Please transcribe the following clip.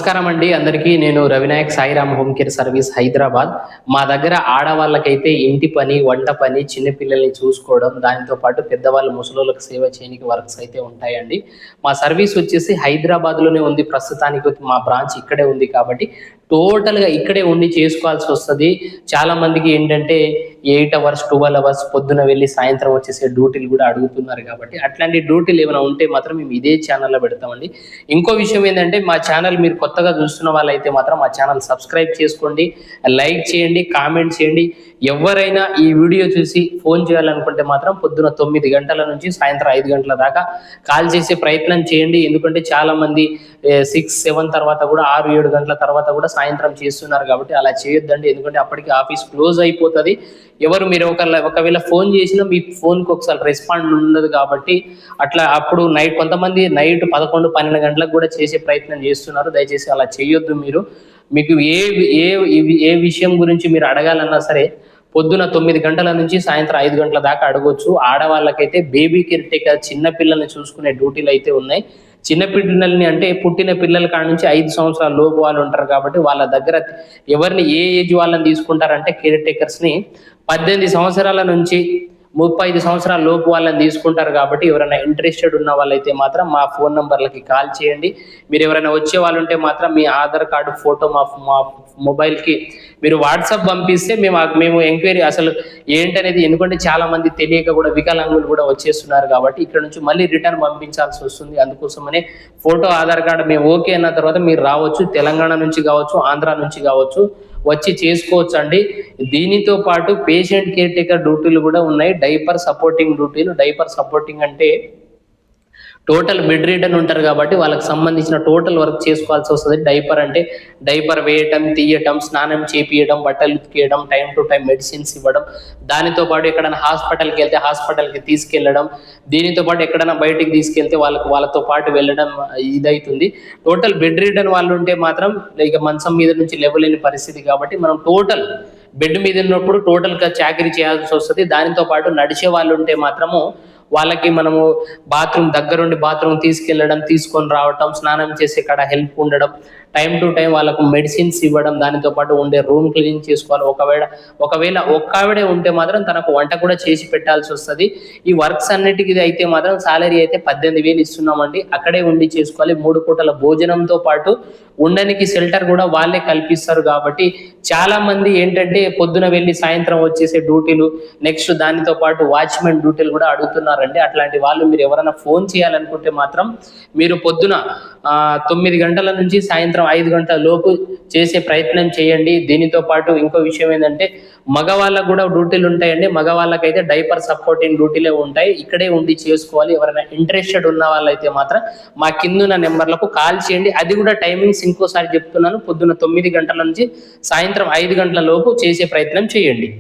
నమస్కారం అండి అందరికీ. నేను Ravinayak Sairam home care service Hyderabad. మా దగ్గర ఆడవాళ్ళకైతే ఇంటి పని, వంట పని, చిన్న పిల్లల్ని చూసుకోవడం, దానితో పాటు పెద్దవాళ్ళు ముసలోళ్ళకి సేవ చేయడానికి వర్క్స్ అయితే ఉంటాయండి. మా సర్వీస్ వచ్చేసి హైదరాబాద్లోనే ఉంది. ప్రస్తుతానికి మా బ్రాంచ్ ఇక్కడే ఉంది కాబట్టి టోటల్గా ఇక్కడే ఉండి చేసుకోవాల్సి వస్తుంది. చాలా మందికి ఏంటంటే 8 అవర్స్ 12 అవర్స్ పొద్దున వెళ్ళి సాయంత్రం వచ్చేసే డ్యూటీలు కూడా అడుగుతున్నారు కాబట్టి అట్లాంటి డ్యూటీలు ఏమైనా ఉంటే మాత్రం మేము ఇదే ఛానల్లో పెడతామండి. ఇంకో విషయం ఏంటంటే మా ఛానల్ మీరు కొత్తగా చూస్తున్న వాళ్ళైతే మాత్రం మా ఛానల్ సబ్స్క్రైబ్ చేసుకోండి, లైక్ చేయండి, కామెంట్ చేయండి. ఎవరైనా ఈ వీడియో చూసి ఫోన్ చేయాలనుకుంటే మాత్రం పొద్దున 9 గంటల నుంచి సాయంత్రం 5 గంటల దాకా కాల్ చేసే ప్రయత్నం చేయండి. ఎందుకంటే చాలా మంది 6, 7 తర్వాత కూడా 6, 7 గంటల తర్వాత కూడా సాయంత్రం చేస్తున్నారు కాబట్టి అలా చేయొద్దండి. ఎందుకంటే అప్పటికి ఆఫీస్ క్లోజ్ అయిపోతుంది. మీరు ఒకవేళ ఫోన్ చేసినా మీ ఫోన్కి ఒకసారి రెస్పాండ్ ఉండదు కాబట్టి అట్లా అప్పుడు కొంతమంది నైట్ 11, 12 గంటలకు కూడా చేసే ప్రయత్నం చేస్తున్నారు. దయచేసి అలా చేయొద్దు. మీకు ఏ విషయం గురించి మీరు అడగాలన్నా సరే పొద్దున 9 గంటల నుంచి సాయంత్రం 5 గంటల దాకా అడగొచ్చు. ఆడవాళ్ళకైతే బేబీ కేర్ టేకర్, చిన్న పిల్లల్ని చూసుకునే డ్యూటీలు అయితే ఉన్నాయి. చిన్న పిల్లల్ని అంటే పుట్టిన పిల్లల కాడ నుంచి 5 సంవత్సరాల లోపు వాళ్ళు ఉంటారు కాబట్టి వాళ్ళ దగ్గర ఎవరిని ఏ ఏజ్ వాళ్ళని తీసుకుంటారంటే కేర్ టేకర్స్ని 18 సంవత్సరాల నుంచి 35 సంవత్సరాల లోపు వాళ్ళని తీసుకుంటారు కాబట్టి ఎవరైనా ఇంట్రెస్టెడ్ ఉన్న వాళ్ళైతే మాత్రం మా ఫోన్ నంబర్లకి కాల్ చేయండి. మీరు ఎవరైనా వచ్చే వాళ్ళు ఉంటే మాత్రం మీ ఆధార్ కార్డు ఫోటో మా మొబైల్కి మీరు వాట్సాప్ పంపిస్తే మేము ఎంక్వైరీ అసలు ఏంటనేది, ఎందుకంటే చాలా మంది తెలియక కూడా వికలాంగులు కూడా వచ్చేస్తున్నారు కాబట్టి ఇక్కడ నుంచి మళ్ళీ రిటర్న్ పంపించాల్సి వస్తుంది. అందుకోసమనే ఫోటో, ఆధార్ కార్డు మేము ఓకే అన్న తర్వాత మీరు రావచ్చు. తెలంగాణ నుంచి కావచ్చు, ఆంధ్ర నుంచి కావచ్చు, వచ్చి చేసుకోవచ్చు అండి. దీనితో పాటు పేషెంట్ కేర్ టేకర్ డ్యూటీలు కూడా ఉన్నాయి. డైపర్ సపోర్టింగ్ డ్యూటీలు. డైపర్ సపోర్టింగ్ అంటే టోటల్ బెడ్ రీడన్ ఉంటారు కాబట్టి వాళ్ళకి సంబంధించిన టోటల్ వర్క్ చేసుకోవాల్సి వస్తుంది. డైపర్ అంటే డైపర్ వేయటం, తీయటం, స్నానం చేపియడం, బట్టలు ఉతికేయడం, టైం టు టైం మెడిసిన్స్ ఇవ్వడం, దానితో పాటు ఎక్కడైనా హాస్పిటల్కి వెళ్తే హాస్పిటల్కి తీసుకెళ్ళడం, దీనితో పాటు ఎక్కడైనా బయటికి తీసుకెళ్తే వాళ్ళతో పాటు వెళ్ళడం ఇదవుతుంది. టోటల్ బెడ్ రీడన్ వాళ్ళు ఉంటే మాత్రం ఇక మంచం మీద నుంచి లేవలేని పరిస్థితి కాబట్టి మనం టోటల్ బెడ్ మీద ఉన్నప్పుడు టోటల్గా చాకరీ చేయాల్సి వస్తుంది. దానితో పాటు నడిచే వాళ్ళు ఉంటే మాత్రము వాళ్ళకి మనము దగ్గరుండి బాత్రూమ్ తీసుకెళ్ళడం, తీసుకొని రావటం, స్నానం చేసే కాడ హెల్ప్ ఉండడం, టైం టు టైం వాళ్ళకు మెడిసిన్స్ ఇవ్వడం, దానితో పాటు ఉండే రూమ్ క్లీన్ చేసుకోవాలి. ఒకవేళ ఒక్కవిడే ఉంటే మాత్రం తనకు వంట కూడా చేసి పెట్టాల్సి వస్తుంది. ఈ వర్క్స్ అన్నిటికీ అయితే మాత్రం సాలరీ అయితే 18,000 ఇస్తున్నామండి. అక్కడే ఉండి చేసుకోవాలి. 3 పూటల భోజనంతో పాటు ఉండడానికి షెల్టర్ కూడా వాళ్ళే కల్పిస్తారు. కాబట్టి చాలా మంది ఏంటంటే పొద్దున వెళ్ళి సాయంత్రం వచ్చేసే డ్యూటీలు, నెక్స్ట్ దానితో పాటు వాచ్మెన్ డ్యూటీలు కూడా అడుగుతున్నారండి. అట్లాంటి వాళ్ళు మీరు ఎవరైనా ఫోన్ చేయాలనుకుంటే మాత్రం మీరు పొద్దున 9 గంటల నుంచి సాయంత్రం 5 గంటల లోపు చేసే ప్రయత్నం చేయండి. దీనితో పాటు ఇంకో విషయం ఏంటంటే మగవాళ్ళకు కూడా డ్యూటీలు ఉంటాయండి. మగవాళ్ళకైతే డైపర్ సపోర్టింగ్ డ్యూటీలే ఉంటాయి. ఇక్కడే ఉండి చేసుకోవాలి. ఎవరైనా ఇంట్రెస్టెడ్ ఉన్న వాళ్ళైతే మాత్రం మా కిందున్న నెంబర్లకు కాల్ చేయండి. అది కూడా టైమింగ్స్ ఇంకోసారి చెప్తున్నాను. పొద్దున 9 గంటల నుంచి సాయంత్రం 5 గంటల లోపు చేసే ప్రయత్నం చేయండి.